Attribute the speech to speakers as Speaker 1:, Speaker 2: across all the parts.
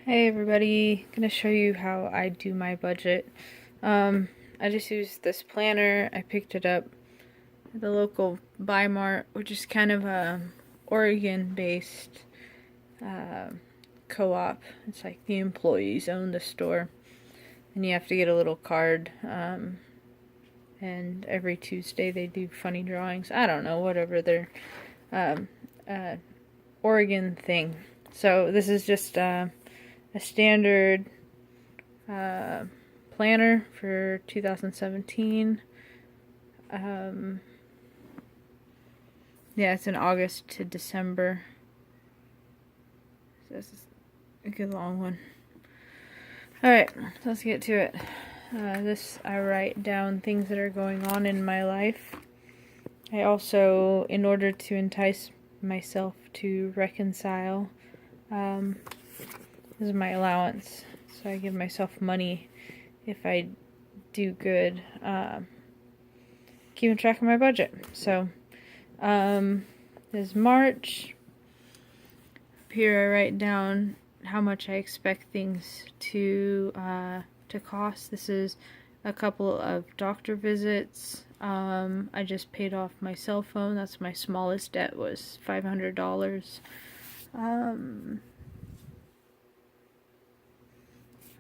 Speaker 1: Hey everybody, gonna show you how I do my budget. I just used this planner. I picked it up at the local Buy Mart, which is kind of a Oregon-based co-op. It's like the employees own the store, and you have to get a little card. And every Tuesday they do funny drawings. I don't know, whatever their Oregon thing. So this is just a standard planner for 2017. Yeah, it's in August to December. So this is a good long one. Alright, so let's get to it. I write down things that are going on in my life. I also, in order to entice myself to reconcile, this is my allowance. So I give myself money if I do good, keeping track of my budget. So, this is March. Up here I write down how much I expect things to cost. This is a couple of doctor visits. I just paid off my cell phone. That's my smallest debt, was $500.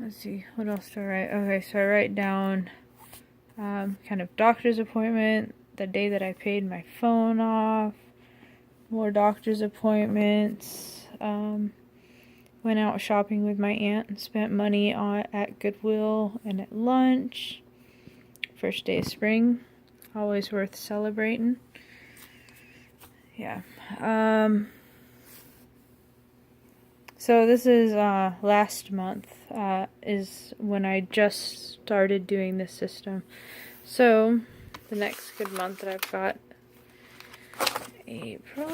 Speaker 1: Let's see, what else do I write? Okay, so I write down kind of doctor's appointment, the day that I paid my phone off, more doctor's appointments, went out shopping with my aunt and spent money at Goodwill and at lunch. First day of spring, always worth celebrating. Yeah. So this is last month is when I just started doing this system. So the next good month that I've got, April.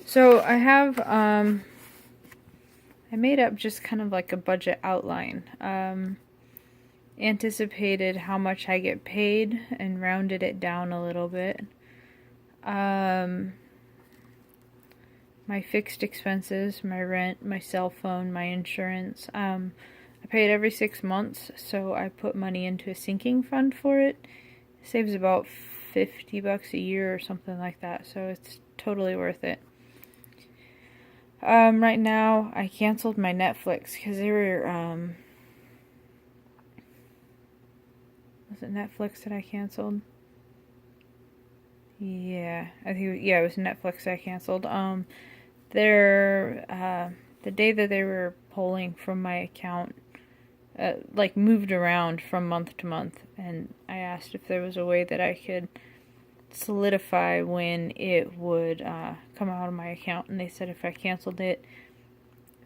Speaker 1: So I have I made up just kind of like a budget outline. Anticipated how much I get paid and rounded it down a little bit. My fixed expenses, my rent, my cell phone, my insurance. I pay it every 6 months, so I put money into a sinking fund for it. It saves about $50 a year or something like that, so it's totally worth it. Right now, I canceled my Netflix because they were, was it Netflix that I canceled? Yeah, it was Netflix I canceled. The day that they were pulling from my account, moved around from month to month, and I asked if there was a way that I could solidify when it would come out of my account, and they said if I canceled it,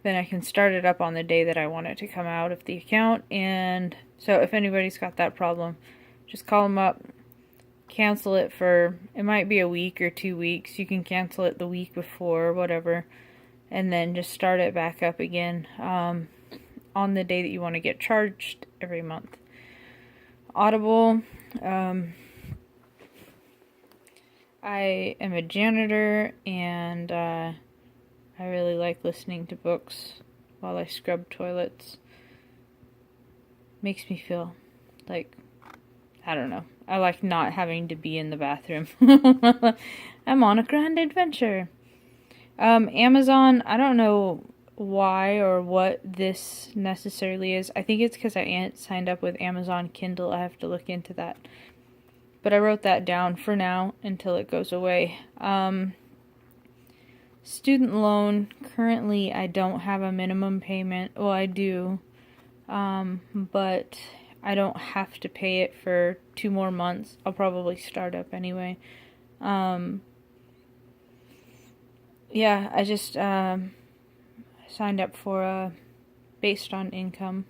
Speaker 1: then I can start it up on the day that I want it to come out of the account. And so if anybody's got that problem, just call them up, cancel it for, it might be a week or 2 weeks. You can cancel it the week before, whatever, and then just start it back up again on the day that you want to get charged every month. Audible, I am a janitor, and I really like listening to books while I scrub toilets. Makes me feel like, I don't know, I like not having to be in the bathroom. I'm on a grand adventure. Amazon, I don't know why or what this necessarily is. I think it's because I signed up with Amazon Kindle. I have to look into that. But I wrote that down for now until it goes away. Student loan, currently I don't have a minimum payment. Well, I do, but I don't have to pay it for 2 more months. I'll probably start up anyway. Yeah, I just signed up for based on income.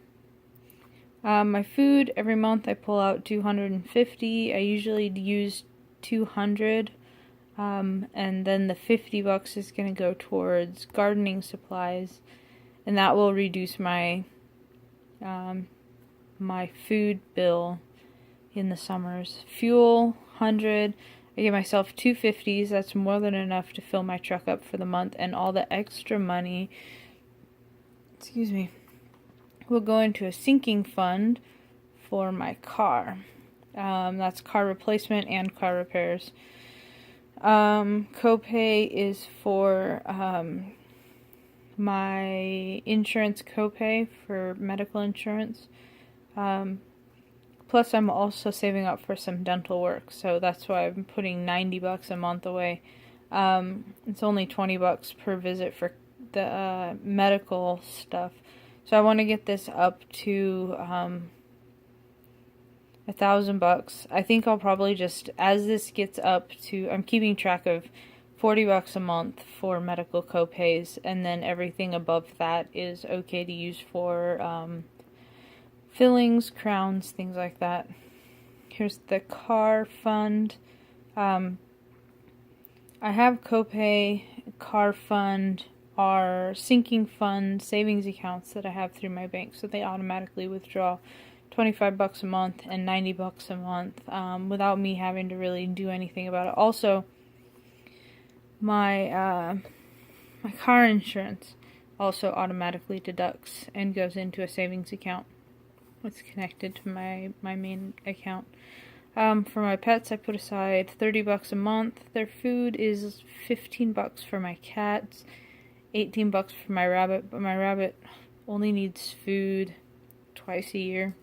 Speaker 1: My food, every month I pull out $250. I usually use $200, and then the $50 is going to go towards gardening supplies, and that will reduce my my food bill in the summers. Fuel, $100. I give myself 250s. That's more than enough to fill my truck up for the month, and all the extra money, excuse me, will go into a sinking fund for my car. That's car replacement and car repairs. Copay is for my insurance copay for medical insurance. Plus, I'm also saving up for some dental work, so that's why I'm putting $90 a month away. It's only $20 per visit for the medical stuff. So I want to get this up to $1,000. I think I'll probably just, as this gets up to, I'm keeping track of $40 a month for medical copays, and then everything above that is okay to use for fillings, crowns, things like that. Here's the car fund. I have copay, car fund, our sinking fund, savings accounts that I have through my bank, so they automatically withdraw $25 a month and $90 a month without me having to really do anything about it. Also, my car insurance also automatically deducts and goes into a savings account. It's connected to my main account. For my pets, I put aside $30 a month. Their food is $15 for my cats, $18 for my rabbit, but my rabbit only needs food twice a year.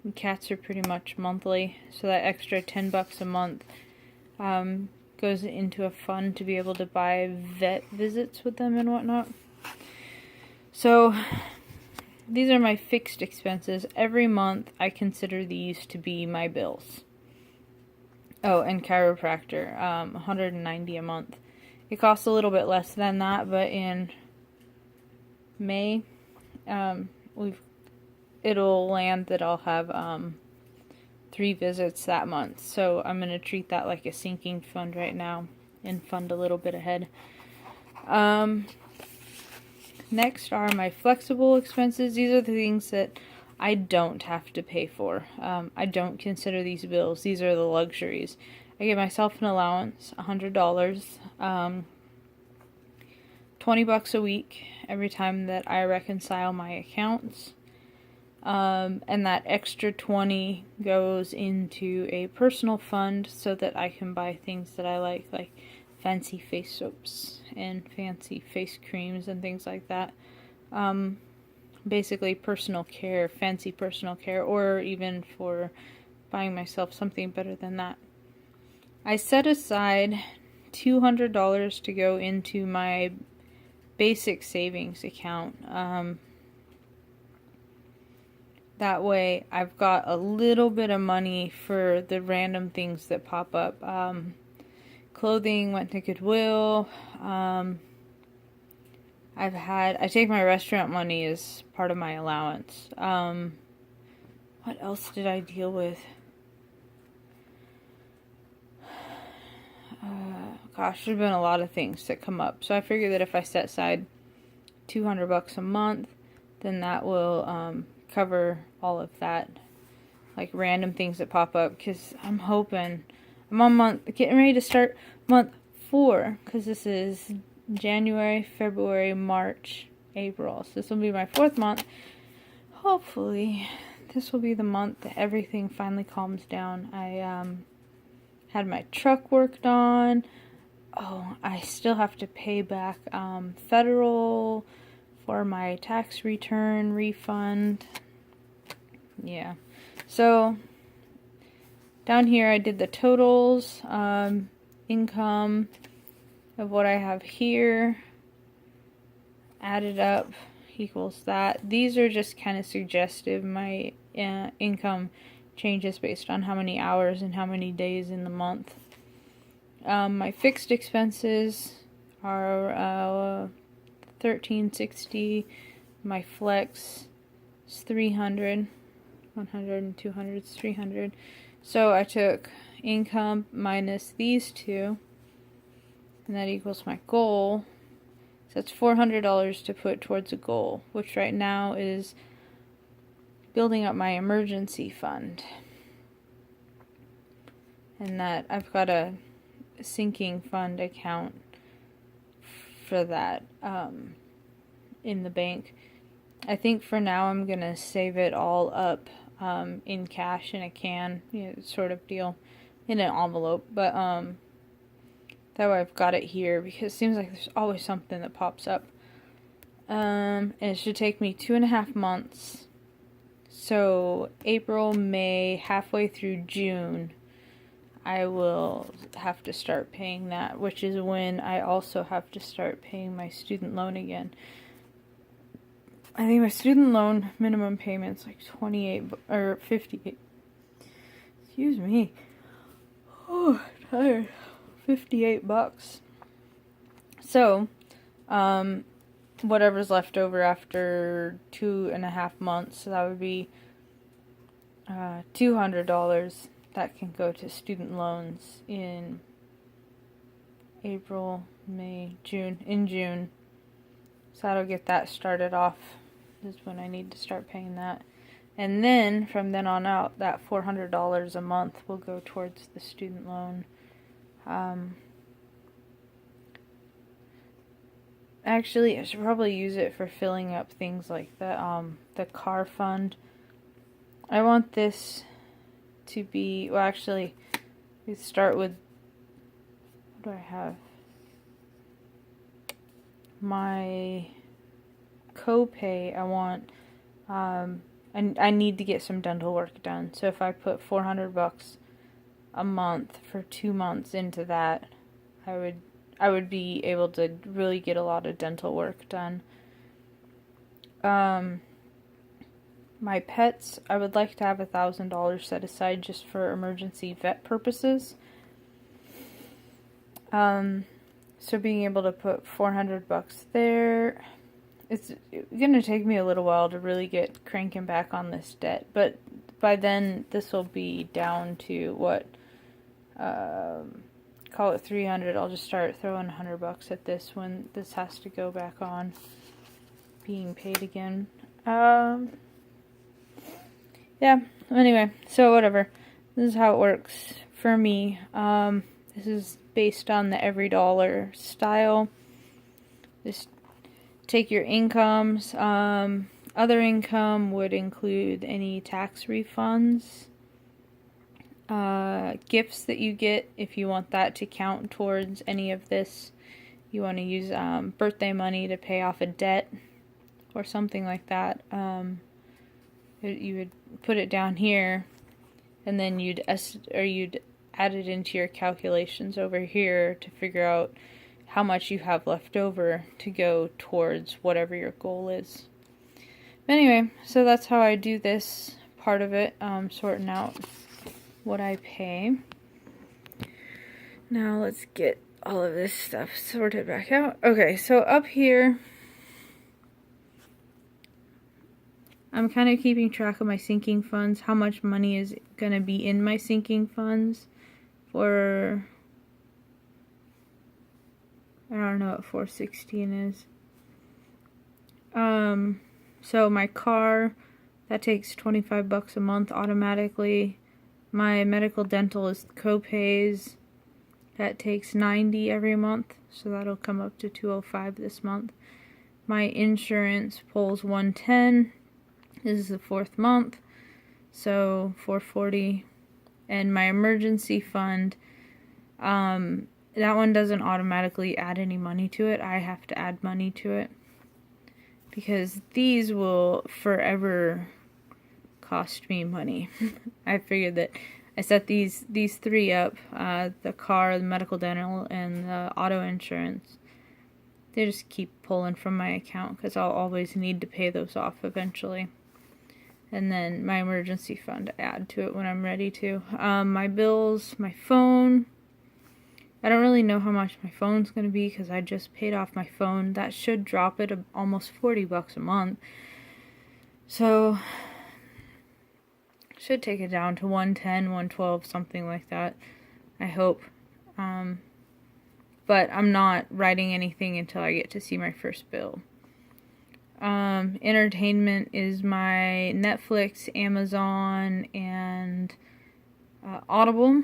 Speaker 1: And cats are pretty much monthly, so that extra $10 a month goes into a fund to be able to buy vet visits with them and whatnot. So these are my fixed expenses. Every month I consider these to be my bills. Oh, and chiropractor, $190 a month. It costs a little bit less than that, but in May, it'll land that I'll have 3 visits that month. So I'm going to treat that like a sinking fund right now and fund a little bit ahead. Next are my flexible expenses. These are the things that I don't have to pay for. I don't consider these bills. These are the luxuries. I give myself an allowance, $100, $20 a week every time that I reconcile my accounts. And that extra 20 goes into a personal fund so that I can buy things that I like fancy face soaps and fancy face creams and things like that. Basically personal care, fancy personal care, or even for buying myself something better than that. I set aside $200 to go into my basic savings account. That way I've got a little bit of money for the random things that pop up. Clothing went to Goodwill. I take my restaurant money as part of my allowance. What else did I deal with? Gosh, there's been a lot of things that come up. So I figured that if I set aside $200 a month, then that will cover all of that, like random things that pop up. Because I'm getting ready to start month 4, because this is January, February, March, April. So this will be my 4th month. Hopefully, this will be the month that everything finally calms down. I had my truck worked on. Oh, I still have to pay back federal for my tax return refund. Yeah. So down here I did the totals, income of what I have here, added up equals that. These are just kind of suggestive. My income changes based on how many hours and how many days in the month. My fixed expenses are $1,360. My flex is $300. 100 and 200 is 300. So I took income minus these two, and that equals my goal. So that's $400 to put towards a goal, which right now is building up my emergency fund. And that I've got to sinking fund account for that in the bank. I think for now I'm going to save it all up in cash in a can, sort of deal, in an envelope. But that way I've got it here because it seems like there's always something that pops up. And it should take me 2.5 months. So April, May, halfway through June, I will have to start paying that, which is when I also have to start paying my student loan again. I think my student loan minimum payment's like 28 or 58. Excuse me. Oh, tired. $58. So, whatever's left over after 2.5 months, so that would be $200 that can go to student loans in April, May, June. In June. So that'll get that started off. Is when I need to start paying that. And then, from then on out, that $400 a month will go towards the student loan. Actually, I should probably use it for filling up things like the car fund. I want this to be, well, actually, let's start with, what do I have? My copay, I want, I need to get some dental work done. So if I put $400 a month for 2 months into that, I would be able to really get a lot of dental work done. My pets, I would like to have $1,000 set aside just for emergency vet purposes. So being able to put $400 there, it's going to take me a little while to really get cranking back on this debt, but by then this will be down to what, call it 300. I'll just start throwing $100 at this when this has to go back on being paid again. Yeah, anyway, so whatever. This is how it works for me. This is based on the every dollar style. Just take your incomes. Other income would include any tax refunds, gifts that you get if you want that to count towards any of this. You want to use birthday money to pay off a debt or something like that. You would put it down here, and then you'd add it into your calculations over here to figure out how much you have left over to go towards whatever your goal is. Anyway, so that's how I do this part of it, sorting out what I pay. Now let's get all of this stuff sorted back out. Okay, so up here, I'm kind of keeping track of my sinking funds, how much money is going to be in my sinking funds for, I don't know what 416 is. So my car, that takes $25 a month automatically. My medical dental is copays. That takes $90 every month, so that'll come up to $205 this month. My insurance pulls $110. This is the 4th month, so $440. And my emergency fund, that one doesn't automatically add any money to it. I have to add money to it, because these will forever cost me money. I figured that I set these 3 up, the car, the medical dental, and the auto insurance. They just keep pulling from my account because I'll always need to pay those off eventually. And then my emergency fund, add to it when I'm ready to. My bills, my phone. I don't really know how much my phone's going to be because I just paid off my phone. That should drop it almost $40 a month. So, should take it down to 110, 112, something like that. I hope. But I'm not writing anything until I get to see my first bill. Entertainment is my Netflix, Amazon, and Audible.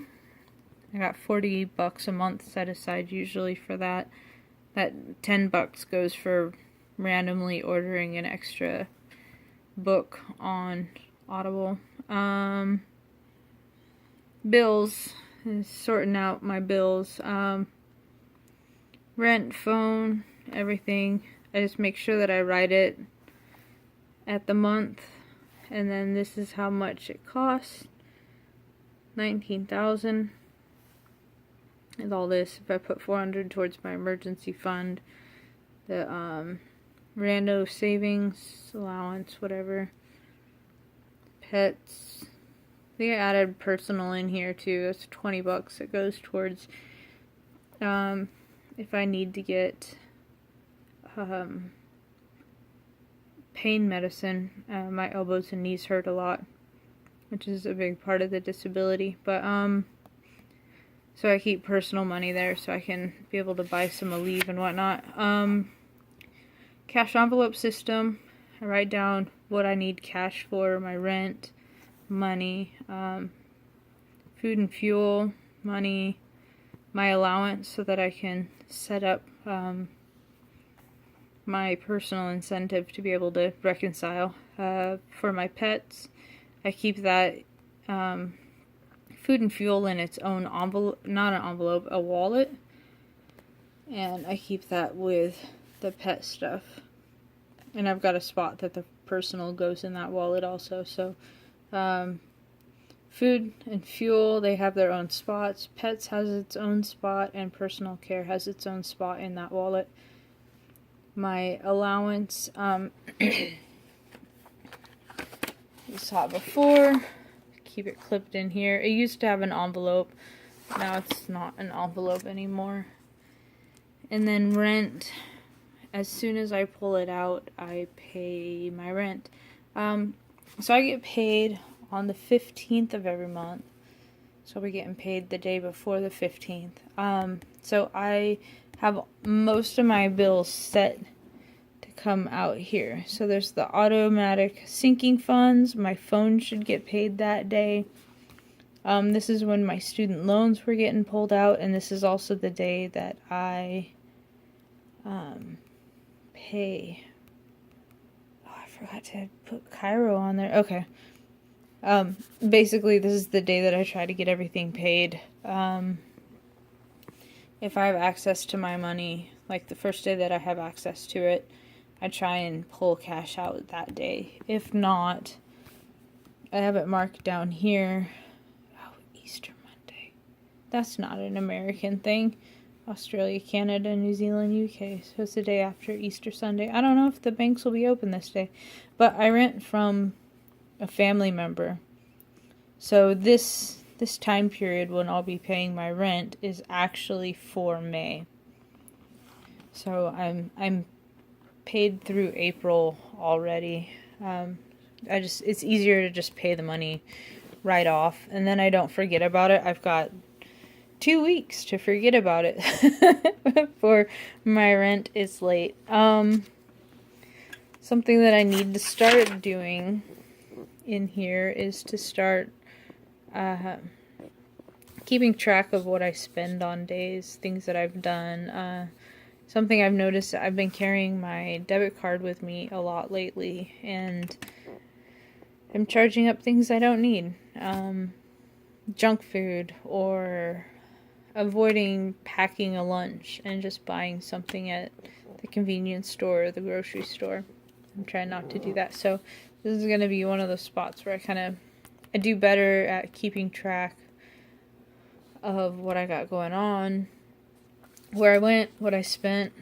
Speaker 1: I got $40 a month set aside usually for that. That $10 goes for randomly ordering an extra book on Audible. Bills, sorting out my bills. Rent, phone, everything. I just make sure that I write it at the month, and then this is how much it costs. $19,000. And all this, if I put $400 towards my emergency fund, the rando savings allowance, whatever. Pets. I think I added personal in here too. That's $20 it goes towards if I need to get pain medicine. My elbows and knees hurt a lot, which is a big part of the disability. But so I keep personal money there so I can be able to buy some Aleve and whatnot. Cash envelope system. I write down what I need cash for, my rent, money, food and fuel, money, my allowance, so that I can set up my personal incentive to be able to reconcile. For my pets, I keep that food and fuel in its own envelope, not an envelope, a wallet, and I keep that with the pet stuff. And I've got a spot that the personal goes in that wallet also. So food and fuel, they have their own spots. Pets has its own spot, and personal care has its own spot in that wallet. My allowance, you saw it before. Keep it clipped in here. It used to have an envelope. Now it's not an envelope anymore. And then rent. As soon as I pull it out, I pay my rent. So I get paid on the 15th of every month. So I'll be getting paid the day before the 15th. So I have most of my bills set to come out here. So there's the automatic sinking funds. My phone should get paid that day. This is when my student loans were getting pulled out, and this is also the day that I pay. Oh, I forgot to put Cairo on there. Okay. Basically, this is the day that I try to get everything paid. If I have access to my money, like the first day that I have access to it, I try and pull cash out that day. If not, I have it marked down here. Oh, Easter Monday. That's not an American thing. Australia, Canada, New Zealand, UK. So it's the day after Easter Sunday. I don't know if the banks will be open this day. But I rent from a family member. So this time period when I'll be paying my rent is actually for May. So I'm paid through April already. It's easier to just pay the money right off, and then I don't forget about it. I've got 2 weeks to forget about it before my rent is late. Something that I need to start doing in here is to start keeping track of what I spend on days, things that I've done. Something I've noticed, I've been carrying my debit card with me a lot lately, and I'm charging up things I don't need. Junk food, or avoiding packing a lunch and just buying something at the convenience store or the grocery store. I'm trying not to do that. So this is going to be one of those spots where I do better at keeping track of what I got going on, where I went, what I spent,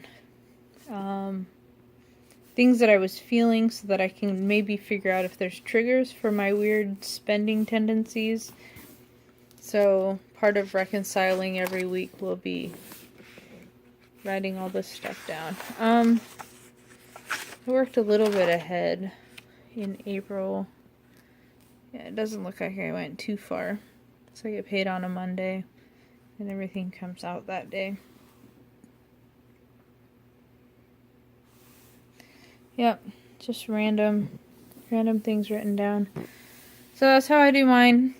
Speaker 1: things that I was feeling, so that I can maybe figure out if there's triggers for my weird spending tendencies. So part of reconciling every week will be writing all this stuff down. I worked a little bit ahead in April. Yeah, it doesn't look like I went too far. So I get paid on a Monday, and everything comes out that day. Yep, just random things written down. So that's how I do mine.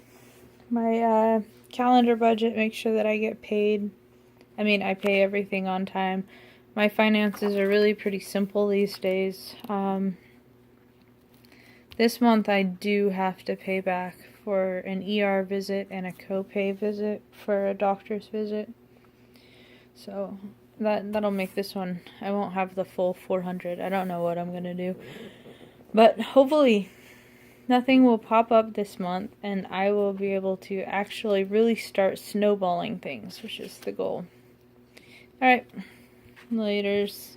Speaker 1: My calendar budget, make sure that I get paid. I mean, I pay everything on time. My finances are really pretty simple these days. This month I do have to pay back for an ER visit and a copay visit for a doctor's visit. So that'll make this one, I won't have the full 400. I don't know what I'm gonna do. But hopefully nothing will pop up this month and I will be able to actually really start snowballing things, which is the goal. Alright, laters.